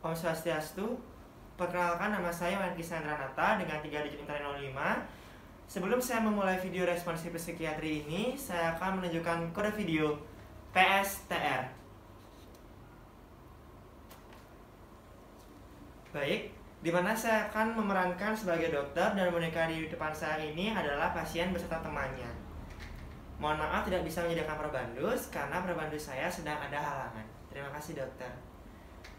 Om Swastiastu. Perkenalkan, nama saya Wandi Sandranata dengan 3 digit interior 05. Sebelum saya memulai video responsif psikiatri ini, saya akan menunjukkan kode video PSTR. Baik, dimana saya akan memerankan sebagai dokter dan boneka di depan saya ini adalah pasien beserta temannya. Mohon maaf tidak bisa menyediakan probandus karena probandus saya sedang ada halangan. Terima kasih dokter.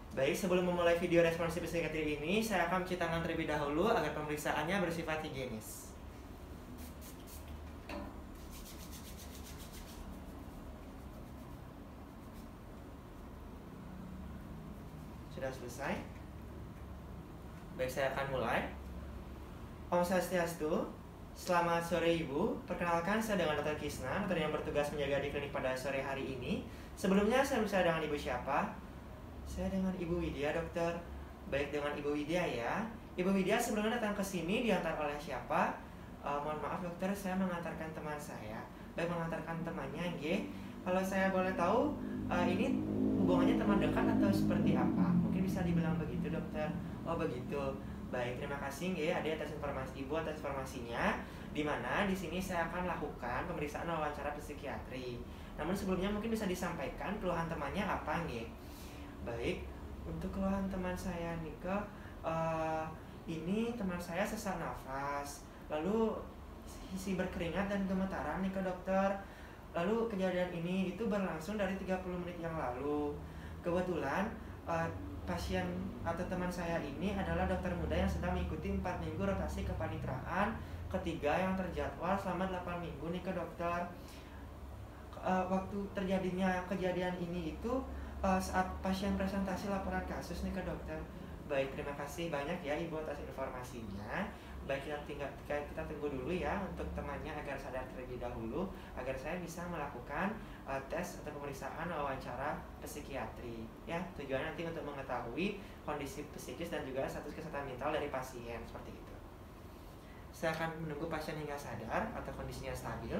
Baik, sebelum memulai video responsif psikiatri ini, saya akan mencuci tangan terlebih dahulu agar pemeriksaannya bersifat higienis. Sudah selesai? Baik, saya akan mulai. Om Swastiastu. Selamat sore Ibu. Perkenalkan, saya dengan Dr. Kisna, dokter yang bertugas menjaga di klinik pada sore hari ini. Sebelumnya saya bersama dengan Ibu siapa? Saya dengan Ibu Widya, dokter. Baik, dengan Ibu Widya ya. Ibu Widya sebelumnya datang ke sini diantar oleh siapa? Mohon maaf dokter, saya mengantarkan teman saya. Baik, mengantarkan temannya, G. Kalau saya boleh tahu, ini hubungannya teman dekat atau seperti apa? Mungkin bisa dibilang begitu dokter. Oh begitu. Baik, terima kasih G. Adik atas informasi Ibu, atas informasinya. Dimana di sini saya akan lakukan pemeriksaan wawancara psikiatri. Namun sebelumnya mungkin bisa disampaikan keluhan temannya apa G? Baik, untuk keluhan teman saya Nika, ini teman saya sesak nafas, lalu isi berkeringat dan gemetaran nih ke dokter. Lalu kejadian ini itu berlangsung dari 30 menit yang lalu. Kebetulan pasien atau teman saya ini adalah dokter muda yang sedang mengikuti 4 minggu rotasi kepanitraan ketiga yang terjadwal selama 8 minggu nih ke dokter. Waktu terjadinya kejadian ini itu saat pasien presentasi laporan kasus nih ke dokter. Baik, terima kasih banyak ya Ibu atas informasinya. Baik, kita tunggu dulu ya untuk temannya agar sadar terlebih dahulu, agar saya bisa melakukan tes atau pemeriksaan wawancara psikiatri ya. Tujuannya nanti untuk mengetahui kondisi psikis dan juga status kesehatan mental dari pasien, seperti itu. Saya akan menunggu pasien hingga sadar atau kondisinya stabil.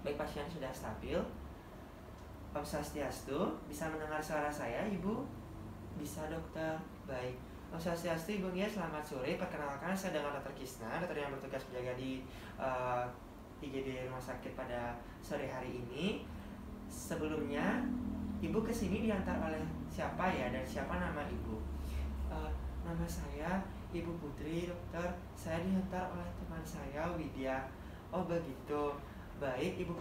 Baik, pasien sudah stabil. Om Swastiastu, bisa mendengar suara saya Ibu? Bisa dokter. Baik, Om Swastiastu Ibu ya, selamat sore. Perkenalkan, saya dengan Dr. Kisna, dokter yang bertugas menjaga di IGD rumah sakit pada sore hari ini. Sebelumnya Ibu kesini diantar oleh siapa ya, dan siapa nama Ibu? Nama saya Ibu Putri dokter. Saya diantar oleh teman saya Widya. Oh begitu. Baik Ibu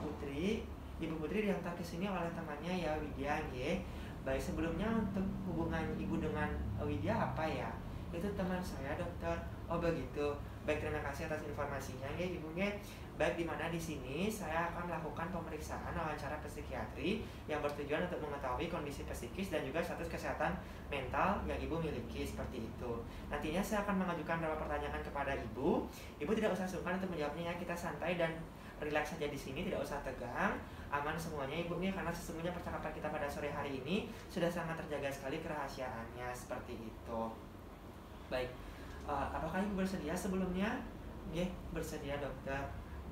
Putri diantar ke sini oleh temannya ya Widya ya. Baik, sebelumnya untuk hubungan Ibu dengan Widya apa ya? Itu teman saya dokter. Oh begitu. Baik, terima kasih atas informasinya ya Ibu ya. Baik, dimana di sini saya akan melakukan pemeriksaan wawancara psikiatri yang bertujuan untuk mengetahui kondisi psikis dan juga status kesehatan mental yang Ibu miliki, seperti itu. Nantinya saya akan mengajukan beberapa pertanyaan kepada Ibu. Ibu tidak usah sungkan untuk menjawabnya ya. Kita santai dan relax saja di sini, tidak usah tegang, aman semuanya Ibu nih, karena sesungguhnya percakapan kita pada sore hari ini sudah sangat terjaga sekali kerahasiaannya, seperti itu. Baik, apakah Ibu bersedia sebelumnya? Nggih, bersedia dokter.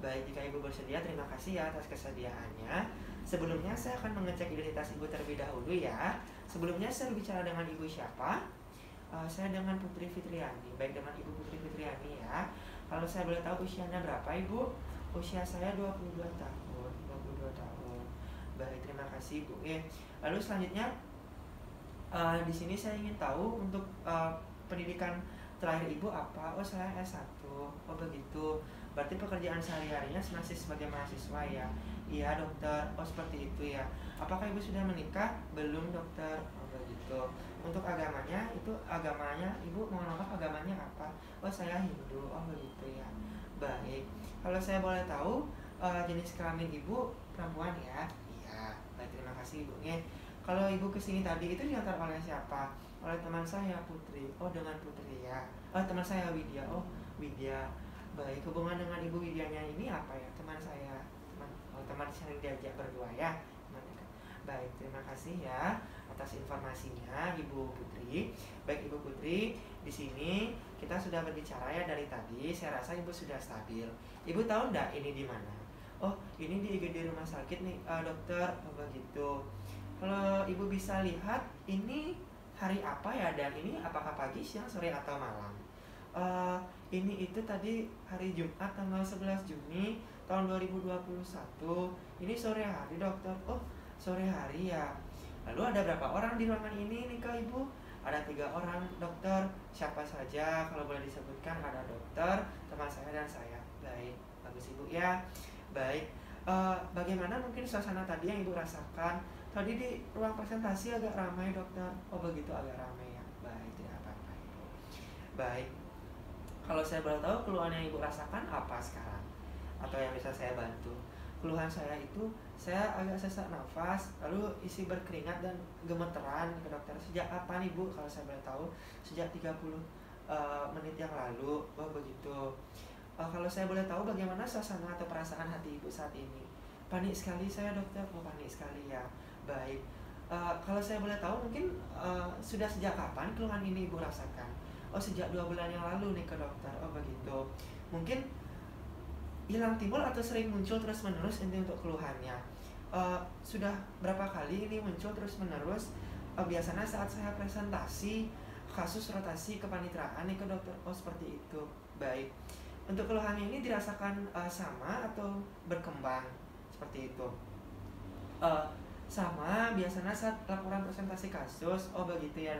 Baik, jika Ibu bersedia, terima kasih ya atas kesediaannya. Sebelumnya saya akan mengecek identitas Ibu terlebih dahulu ya. Sebelumnya saya bicara dengan Ibu siapa? Saya dengan Putri Fitriani. Baik, dengan Ibu Putri Fitriani ya. Kalau saya boleh tahu usianya berapa Ibu? Usia saya 22 tahun. 22 tahun. Baik, terima kasih Bu. Lalu selanjutnya di sini saya ingin tahu untuk pendidikan terakhir Ibu apa? Oh, saya S1. Oh begitu. Berarti pekerjaan sehari-harinya masih sebagai mahasiswa ya. Iya dokter. Oh seperti itu ya. Apakah Ibu sudah menikah? Belum dokter. Oh begitu. Untuk agamanya Ibu mohon maaf, agamanya apa? Oh saya Hindu. Oh begitu ya. Baik, kalau saya boleh tahu jenis kelamin Ibu perempuan ya? Iya, baik, terima kasih Ibu. Kalau Ibu kesini tadi itu diantar oleh siapa? Oleh teman saya Putri. Oh dengan Putri ya. Oh teman saya Widya. Oh Widya. Baik, hubungan dengan Ibu Widyanya ini apa ya? Teman saya, teman sering diajak berdua ya. Baik, terima kasih ya atas informasinya Ibu Putri. Baik Ibu Putri, di sini kita sudah berbicara ya dari tadi. Saya rasa Ibu sudah stabil. Ibu tahu enggak ini di mana? Oh, ini di IGD rumah sakit nih dokter. Oh begitu. Kalau Ibu bisa lihat, ini hari apa ya, dan ini apakah pagi, siang, sore, atau malam? Ini itu tadi hari Jumat tanggal 11 Juni tahun 2021. Ini sore hari, dokter. Oh, sore hari ya. Lalu ada berapa orang di ruangan ini nih, Kak, Ibu? Ada 3 orang, dokter. Siapa saja kalau boleh disebutkan? Ada dokter, teman saya, dan saya. Baik, bagus Ibu ya. Baik, bagaimana mungkin suasana tadi yang Ibu rasakan? Tadi di ruang presentasi agak ramai, dokter. Oh begitu, agak ramai ya. Baik, tidak apa-apa Ibu. Baik, kalau saya boleh tahu keluhan yang Ibu rasakan apa sekarang? Atau yang bisa saya bantu? Keluhan saya itu, saya agak sesak nafas, lalu isi berkeringat dan gemeteran ke dokter. Sejak kapan Ibu? Kalau saya boleh tahu, sejak 30 menit yang lalu. Oh begitu. Kalau saya boleh tahu, bagaimana suasana atau perasaan hati Ibu saat ini? Panik sekali saya, dokter. Oh panik sekali ya. Baik. Kalau saya boleh tahu, mungkin sudah sejak kapan keluhan ini Ibu rasakan? Oh sejak 2 bulan yang lalu nih ke dokter. Oh begitu. Mungkin hilang timbul atau sering muncul terus menerus ini untuk keluhannya. Sudah berapa kali ini muncul terus menerus? Biasanya saat saya presentasi kasus rotasi kepaniteraan nih ke dokter. Oh seperti itu. Baik. Untuk keluhannya ini dirasakan sama atau berkembang seperti itu? Sama biasanya saat laporan presentasi kasus. Oh begitu ya,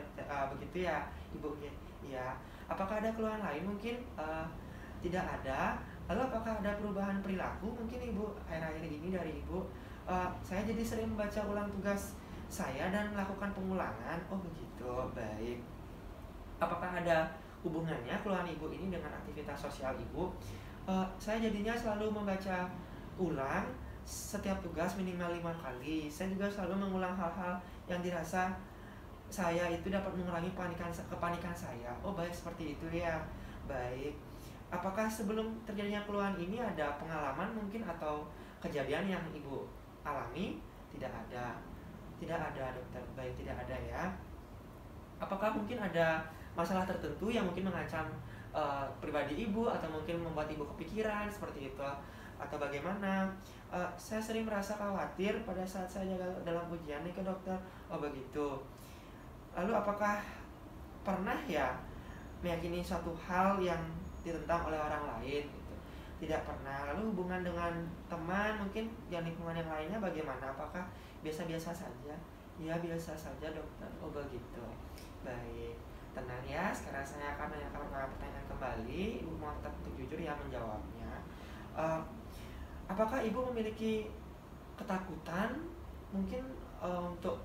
begitu ya Ibu. Ya. Apakah ada keluhan lain mungkin? Tidak ada. Lalu apakah ada perubahan perilaku mungkin Ibu akhir-akhir ini dari Ibu? Saya jadi sering membaca ulang tugas saya dan melakukan pengulangan. Oh begitu, baik. Apakah ada hubungannya keluhan Ibu ini dengan aktivitas sosial Ibu? Saya jadinya selalu membaca ulang setiap tugas minimal 5 kali. Saya juga selalu mengulang hal-hal yang dirasa saya itu dapat mengurangi kepanikan saya. Oh baik, seperti itu ya. Baik. Apakah sebelum terjadinya keluhan ini ada pengalaman mungkin atau kejadian yang Ibu alami? Tidak ada. Tidak ada, dokter. Baik, tidak ada ya. Apakah mungkin ada masalah tertentu yang mungkin mengancam pribadi Ibu atau mungkin membuat Ibu kepikiran seperti itu? Atau bagaimana? Saya sering merasa khawatir pada saat saya dalam ujian nih ke dokter. Oh begitu. Lalu apakah pernah ya meyakini suatu hal yang ditentang oleh orang lain gitu? Tidak pernah. Lalu hubungan dengan teman mungkin yang lingkungan yang lainnya bagaimana? Apakah biasa-biasa saja? Ya biasa saja, dokter. Oh begitu. Baik, tenang ya. Sekarang saya akan menanyakan pertanyaan kembali. Ibu mau tetap untuk jujur ya menjawabnya. Apakah Ibu memiliki ketakutan mungkin untuk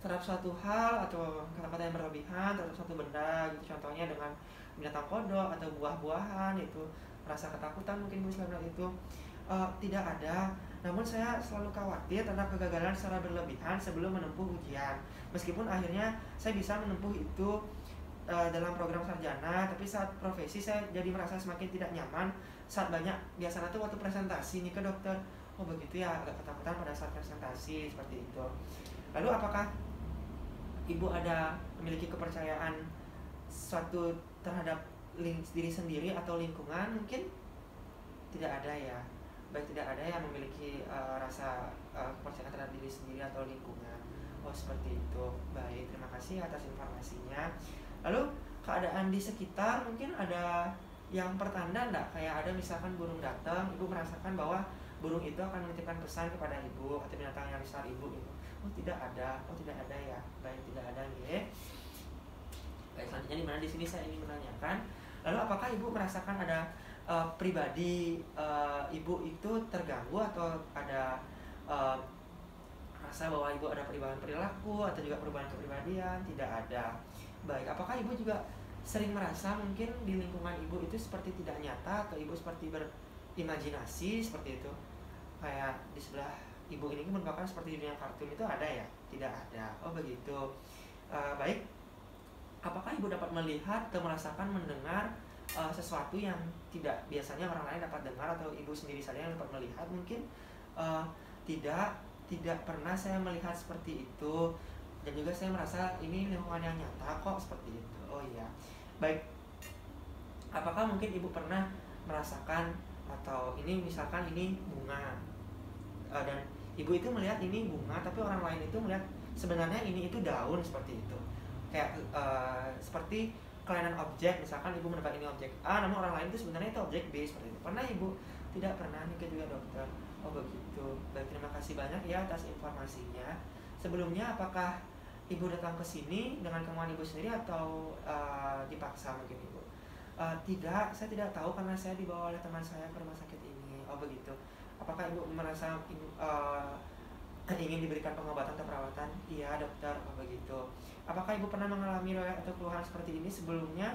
terhadap suatu hal atau kata-kata yang berlebihan terhadap suatu benda gitu, contohnya dengan binatang kodok atau buah-buahan, itu rasa ketakutan mungkin Bu selama itu? Tidak ada, namun saya selalu khawatir tentang kegagalan secara berlebihan sebelum menempuh ujian. Meskipun akhirnya saya bisa menempuh itu dalam program sarjana, tapi saat profesi saya jadi merasa semakin tidak nyaman saat banyak, biasanya tuh waktu presentasi nih ke dokter. Oh begitu ya, agak ketakutan pada saat presentasi seperti itu. Lalu apakah Ibu ada memiliki kepercayaan suatu terhadap diri sendiri atau lingkungan mungkin? Tidak ada ya. Baik, tidak ada yang memiliki rasa kepercayaan terhadap diri sendiri atau lingkungan. Oh seperti itu. Baik, terima kasih atas informasinya. Lalu keadaan di sekitar mungkin ada yang pertanda enggak? Kayak ada misalkan burung datang, Ibu merasakan bahwa burung itu akan menitipkan pesan kepada Ibu atau binatang yang besar Ibu gitu. Oh tidak ada. Oh tidak ada ya. Baik, tidak ada ya. Baik, selanjutnya di mana di sini saya ingin menanyakan, lalu apakah Ibu merasakan ada pribadi Ibu itu terganggu atau ada rasa bahwa Ibu ada perubahan perilaku atau juga perubahan kepribadian? Tidak ada. Baik, apakah Ibu juga sering merasa mungkin di lingkungan Ibu itu seperti tidak nyata atau Ibu seperti berimajinasi seperti itu? Kayak di sebelah Ibu ini merupakan seperti dunia kartun, itu ada ya? Tidak ada. Oh begitu. Baik. Apakah Ibu dapat melihat atau merasakan mendengar sesuatu yang tidak biasanya orang lain dapat dengar atau Ibu sendiri saja yang dapat melihat mungkin? Tidak pernah saya melihat seperti itu, dan juga saya merasa ini lingkungan yang nyata kok seperti itu. Oh iya. Baik. Apakah mungkin Ibu pernah merasakan atau ini misalkan ini bunga dan Ibu itu melihat ini bunga tapi orang lain itu melihat sebenarnya ini itu daun seperti itu. kayak seperti kelainan objek, misalkan ibu menebak ini objek A namun orang lain itu sebenarnya itu objek B seperti itu. Pernah ibu? Tidak pernah. Nih juga dokter. Oh begitu. Baik, terima kasih banyak ya atas informasinya. Sebelumnya apakah ibu datang ke sini dengan kemauan ibu sendiri atau dipaksa mungkin ibu? Tidak, saya tidak tahu karena saya dibawa oleh teman saya ke rumah sakit ini. Oh begitu. Apakah ibu merasa ingin diberikan pengobatan atau perawatan? Iya dokter. Oh begitu. Apakah ibu pernah mengalami riwayat atau keluhan seperti ini sebelumnya?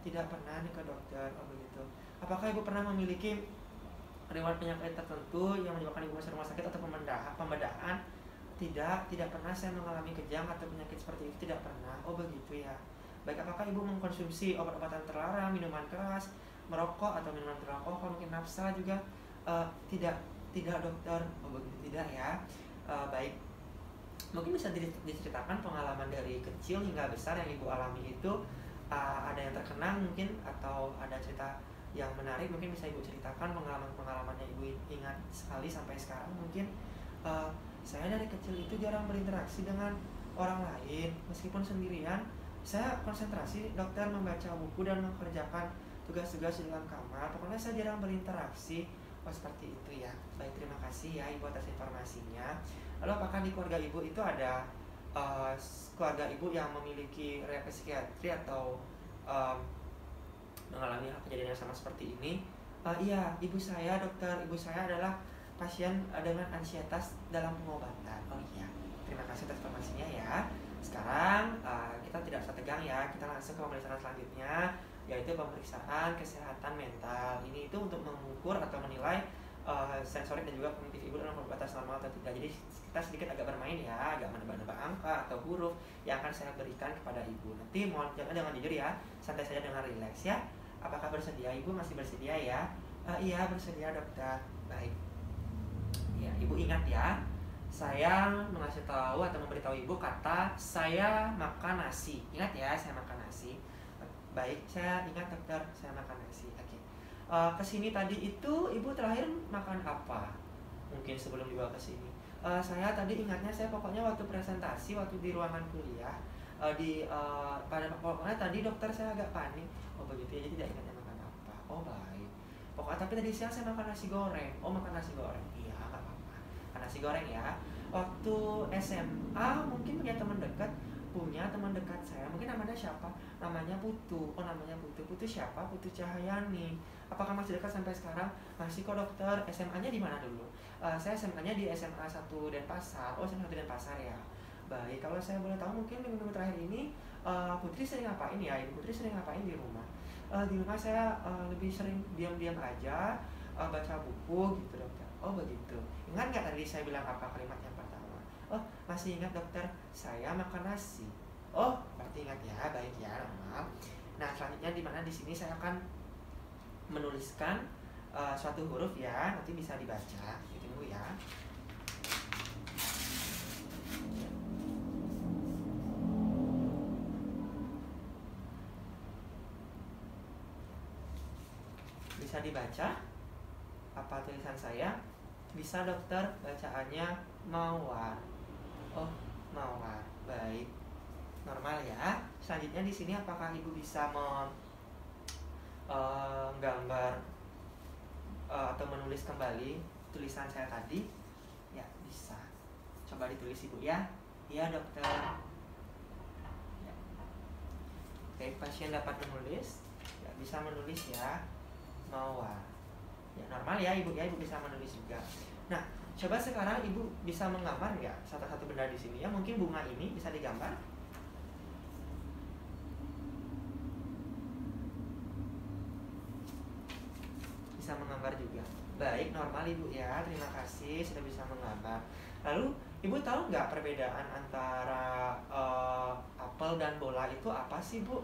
Tidak pernah nih ke dokter. Oh begitu. Apakah ibu pernah memiliki riwayat penyakit tertentu yang menyebabkan ibu masuk rumah sakit atau pembedahan? Tidak pernah saya mengalami kejang atau penyakit seperti itu, tidak pernah. Oh begitu ya. Baik, apakah ibu mengkonsumsi obat-obatan terlarang, minuman keras, merokok atau minuman beralkohol, mungkin nafsa juga? Tidak dokter. Oh begitu, tidak ya. Baik, mungkin bisa diceritakan pengalaman dari kecil hingga besar yang ibu alami itu, ada yang terkenang mungkin atau ada cerita yang menarik mungkin bisa ibu ceritakan pengalaman-pengalaman yang ibu ingat sekali sampai sekarang. Mungkin saya dari kecil itu jarang berinteraksi dengan orang lain, meskipun sendirian saya konsentrasi dokter membaca buku dan mengerjakan tugas-tugas di dalam kamar. Pokoknya saya jarang berinteraksi. Oh seperti itu ya. Baik, terima kasih ya ibu atas informasinya. Lalu apakah di keluarga ibu itu ada keluarga ibu yang memiliki riwayat psikiatri atau mengalami kejadian yang sama seperti ini? Iya, ibu saya dokter. Ibu saya adalah pasien dengan ansietas dalam pengobatan. Oh iya, terima kasih atas informasinya ya. Sekarang kita tidak usah tegang ya, kita langsung ke pemeriksaan selanjutnya, yaitu pemeriksaan kesehatan mental. Ini itu untuk mengukur atau menilai sensorik dan juga kognitif ibu dalam batas normal atau tidak. Jadi kita sedikit agak bermain ya, agak menebak-nebak angka atau huruf yang akan saya berikan kepada ibu. Nanti mohon jangan jujur ya, santai saja dengan rileks ya. Apakah bersedia? Ibu masih bersedia ya? Iya bersedia dokter. Baik. Ya, ibu ingat ya. Saya mengasih tahu atau memberitahu ibu kata saya makan nasi. Ingat ya, saya makan nasi. Baik, saya ingat dokter, saya makan nasi. Oke. Kesini tadi itu ibu terakhir makan apa? Mungkin sebelum dibawa ke sini. Saya tadi ingatnya saya pokoknya waktu presentasi, waktu di ruangan kuliah, pada pokoknya tadi dokter saya agak panik. Oh begitu ya, jadi tidak ingatnya makan apa. Oh baik. Pokoknya tapi tadi siang saya makan nasi goreng. Oh makan nasi goreng. Iya nggak apa-apa. Makan nasi goreng ya. Waktu SMA mungkin punya teman dekat saya. Mungkin namanya siapa? Namanya Putu. Oh namanya Putu. Putu siapa? Putu Cahyani. Apakah masih dekat sampai sekarang? Masih kok dokter. SMA-nya di mana dulu? Saya SMA-nya di SMA 1 Denpasar. Oh SMA 1 Denpasar ya. Baik, kalau saya boleh tahu mungkin minggu-minggu terakhir ini Putri sering ngapain ya? Ibu Putri sering ngapain di rumah? Di rumah saya lebih sering diam-diam aja, baca buku gitu dokter. Oh begitu. Ingat nggak tadi saya bilang apa kalimat yang pertama? Oh masih ingat dokter, saya makan nasi. Oh berarti ingat ya, baik ya, normal. Nah selanjutnya di mana di sini saya akan menuliskan suatu huruf ya, nanti bisa dibaca. Gitu dulu ya. Bisa dibaca apa tulisan saya? Bisa dokter, bacaannya mawar. Oh mawar, baik, normal ya. Selanjutnya di sini apakah ibu bisa menggambar atau menulis kembali tulisan saya tadi? Ya bisa. Coba ditulis ibu ya. Iya dokter. Ya. Oke, pasien dapat menulis. Ya, bisa menulis ya. Mawar. Ya normal ya ibu bisa menulis juga. Nah coba sekarang ibu bisa menggambar nggak satu-satu benda di sini ya? Mungkin bunga ini bisa digambar. Bisa menggambar juga. Baik, normal ibu ya. Terima kasih sudah bisa menggambar. Lalu ibu tahu nggak perbedaan antara apel dan bola itu apa sih bu?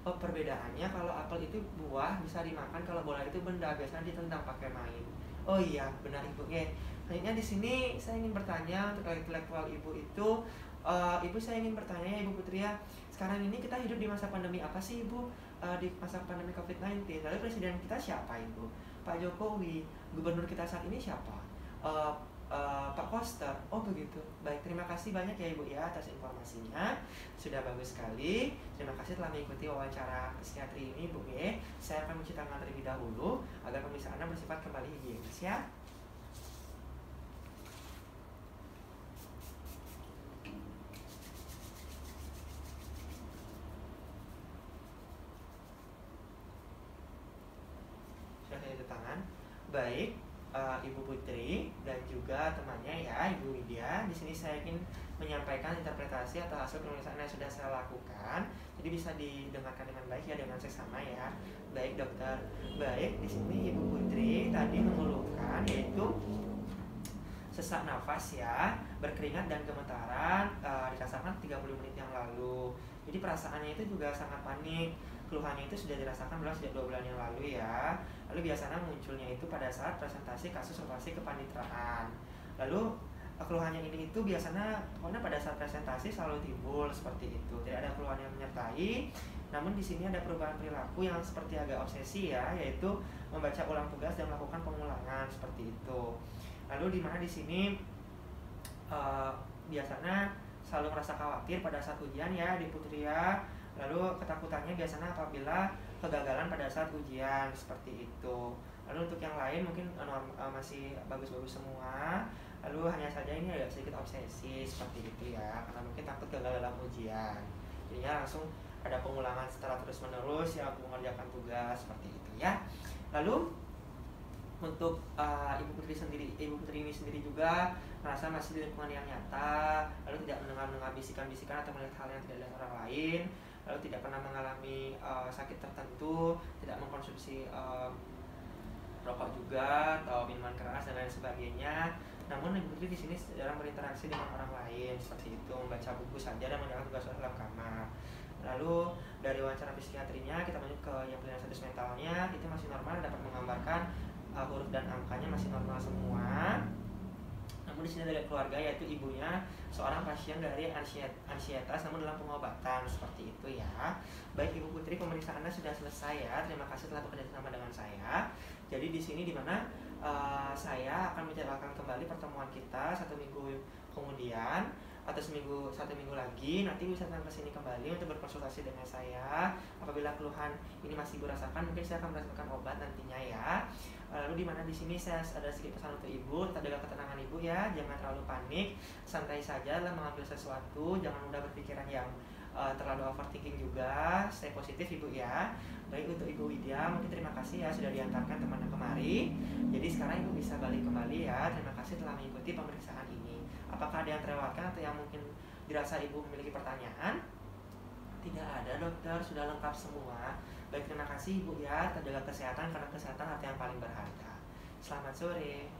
Perbedaannya kalau apel itu buah bisa dimakan, kalau bola itu benda biasanya ditendang pakai main. Oh iya benar ibu ya. Selanjutnya di sini saya ingin bertanya untuk intelektual ibu itu, ibu saya ingin bertanya ya ibu Putri ya. Sekarang ini kita hidup di masa pandemi apa sih ibu? Di masa pandemi COVID-19. Lalu presiden kita siapa ibu? Pak Jokowi. Gubernur kita saat ini siapa? Pak Koster. Oh begitu. Baik, terima kasih banyak ya Ibu ya atas informasinya. Sudah bagus sekali. Terima kasih telah mengikuti wawancara psikiatri ini Bu B. Saya akan mencuci tangan terlebih dahulu agar pemeriksaan Anda bersifat kembali higienis ya. Sudah saya cuci tangan. Baik, Ibu Putri dan juga temannya ya Ibu Widya. Di sini saya ingin menyampaikan interpretasi atau hasil pemeriksaan yang sudah saya lakukan. Jadi bisa didengarkan dengan baik ya, dengan seksama ya. Baik dokter. Baik, di sini Ibu Putri tadi mengeluhkan yaitu sesak nafas ya, berkeringat dan gemetaran, dirasakan 30 menit yang lalu. Jadi perasaannya itu juga sangat panik. Keluhannya itu sudah dirasakan sejak 2 bulan yang lalu ya. Lalu biasanya munculnya itu pada saat presentasi kasus operasi kepanitraan. Lalu keluhannya ini itu biasanya pokoknya pada saat presentasi selalu timbul seperti itu. Tidak ada keluhan yang menyertai. Namun di sini ada perubahan perilaku yang seperti agak obsesi ya, yaitu membaca ulang tugas dan melakukan pengulangan seperti itu. Lalu di mana di sini biasanya selalu merasa khawatir pada saat ujian ya di Putri ya. Lalu ketakutannya biasanya apabila kegagalan pada saat ujian seperti itu. Lalu untuk yang lain mungkin masih bagus-bagus semua. Lalu hanya saja ini ada sedikit obsesi seperti itu ya, karena mungkin takut gagal dalam ujian. Jadinya langsung ada pengulangan secara terus-menerus ya untuk mengerjakan tugas seperti itu ya. Lalu untuk Ibu Putri ini sendiri juga merasa masih di lingkungan yang nyata, lalu tidak mendengar bisikan-bisikan atau melihat hal yang tidak ada orang lain, lalu tidak pernah mengalami sakit tertentu, tidak mengkonsumsi rokok juga atau minuman keras dan lain sebagainya. Namun Ibu Putri di sini jarang berinteraksi dengan orang lain seperti itu, membaca buku saja dan menjalankan tugas dalam kamar. Lalu dari wawancara psikiatrinya kita lanjut ke yang penilaian status mentalnya, itu masih normal, dapat menggambarkan huruf dan angkanya masih normal semua. Namun di sini dari keluarga yaitu ibunya seorang pasien dari ansietas namun dalam pengobatan seperti itu ya. Baik Ibu Putri, pemeriksaan Anda sudah selesai ya. Terima kasih telah bekerja sama dengan saya. Jadi di sini dimana saya akan menjadwalkan kembali pertemuan kita 1 minggu kemudian atau 1 minggu lagi. Nanti bisa datang ke sini kembali untuk berkonsultasi dengan saya. Apabila keluhan ini masih Ibu rasakan, mungkin saya akan merasakan obat nantinya ya. Lalu di mana di sini saya ada sedikit pesan untuk Ibu, tetap jaga ketenangan Ibu ya, jangan terlalu panik, santai saja dalam mengambil sesuatu, jangan mudah berpikiran yang terlalu overthinking juga, stay positif Ibu ya. Baik untuk Ibu Widya, mungkin terima kasih ya sudah diantarkan temannya kemari. Jadi sekarang Ibu bisa balik kembali ya. Terima kasih telah mengikuti pemeriksaan ini. Apakah ada yang terlewatkan atau yang mungkin dirasa Ibu memiliki pertanyaan? Tidak ada dokter, sudah lengkap semua. Baik, terima kasih Ibu ya, terjaga kesehatan karena kesehatan hati yang paling berharga. Selamat sore.